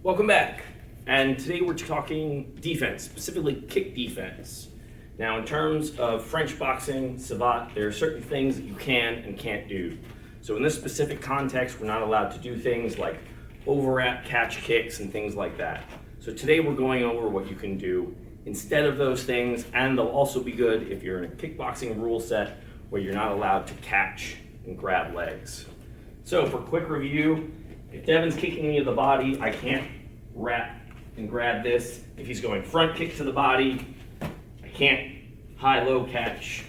Welcome back. And today we're talking defense, specifically kick defense. Now, in terms of French boxing, Savate, there are certain things that you can and can't do. So in this specific context, we're not allowed to do things like overwrap, catch kicks, and things like that. So today we're going over what you can do instead of those things, and they'll also be good if you're in a kickboxing rule set where you're not allowed to catch and grab legs. So for quick review, if Devin's kicking me to the body, I can't wrap and grab this. If he's going front kick to the body, I can't high-low catch.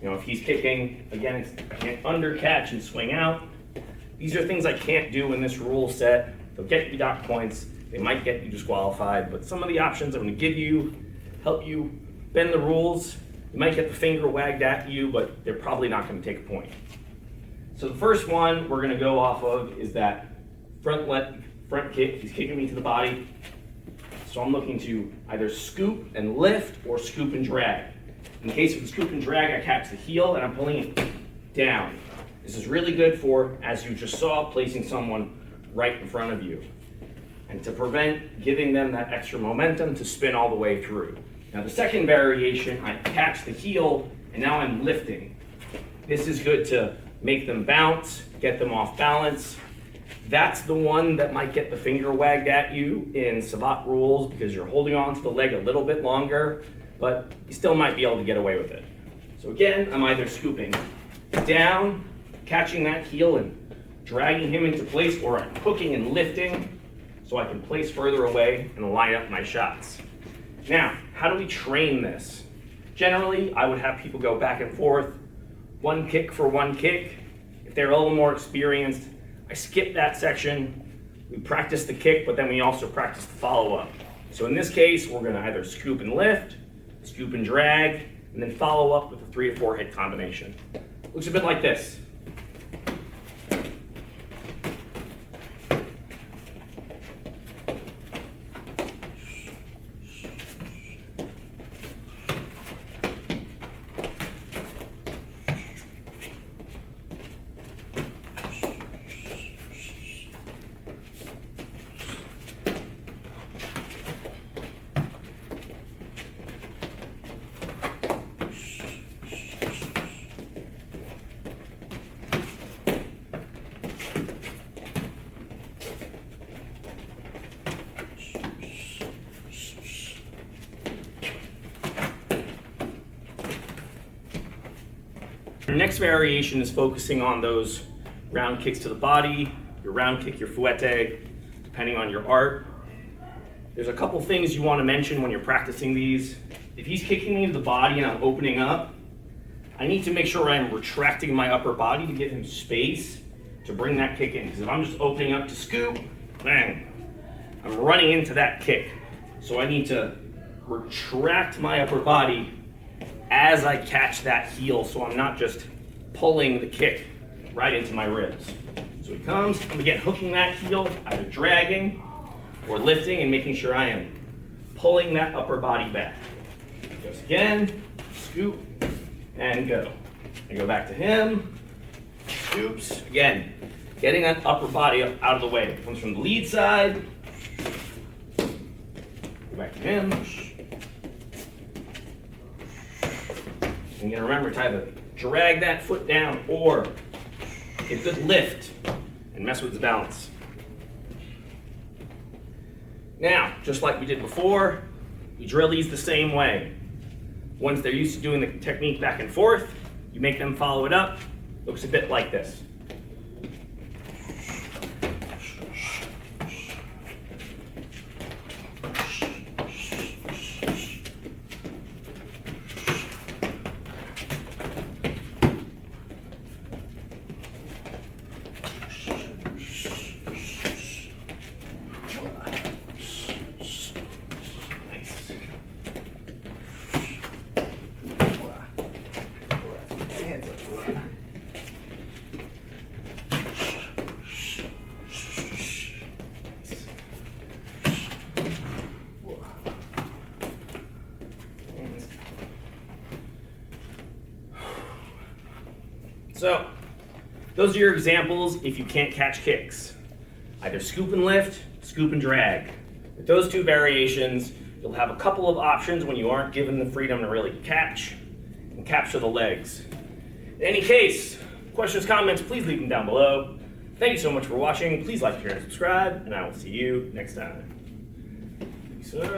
If he's kicking, again, I can't under catch and swing out. These are things I can't do in this rule set. They'll get you dock points. They might get you disqualified, but some of the options I'm going to give you help you bend the rules. You might get the finger wagged at you, but they're probably not going to take a point. So the first one we're going to go off of is that front kick. He's kicking me to the body. So I'm looking to either scoop and lift or scoop and drag. In the case of the scoop and drag, I catch the heel and I'm pulling it down. This is really good for, as you just saw, placing someone right in front of you. And to prevent giving them that extra momentum to spin all the way through. Now the second variation, I catch the heel and now I'm lifting. This is good to make them bounce, get them off balance. That's the one that might get the finger wagged at you in Savate rules because you're holding on to the leg a little bit longer, but you still might be able to get away with it. So again, I'm either scooping down, catching that heel and dragging him into place, or I'm hooking and lifting so I can place further away and line up my shots. Now, how do we train this? Generally, I would have people go back and forth, one kick for one kick. If they're a little more experienced, I skip that section. We practice the kick, but then we also practice the follow-up. So in this case, we're gonna either scoop and lift, scoop and drag, and then follow up with a 3 to 4 hit combination. Looks a bit like this. Your next variation is focusing on those round kicks to the body, your round kick, your fouette, depending on your art. There's a couple things you want to mention when you're practicing these. If he's kicking me to the body and I'm opening up, I need to make sure I'm retracting my upper body to give him space to bring that kick in. Because if I'm just opening up to scoop, bang, I'm running into that kick. So I need to retract my upper body as I catch that heel, so I'm not just pulling the kick right into my ribs. So he comes, I'm again hooking that heel, either dragging or lifting and making sure I am pulling that upper body back. Goes again, scoop, and go. I go back to him, scoops, again, getting that upper body up out of the way. Comes from the lead side, go back to him. And you're gonna remember to either drag that foot down or get a good lift and mess with the balance. Now, just like we did before, we drill these the same way. Once they're used to doing the technique back and forth, you make them follow it up. Looks a bit like this. So, those are your examples if you can't catch kicks. Either scoop and lift, scoop and drag. With those two variations, you'll have a couple of options when you aren't given the freedom to really catch and capture the legs. In any case, questions, comments, please leave them down below. Thank you so much for watching. Please like, share, and subscribe, and I will see you next time. Peace out.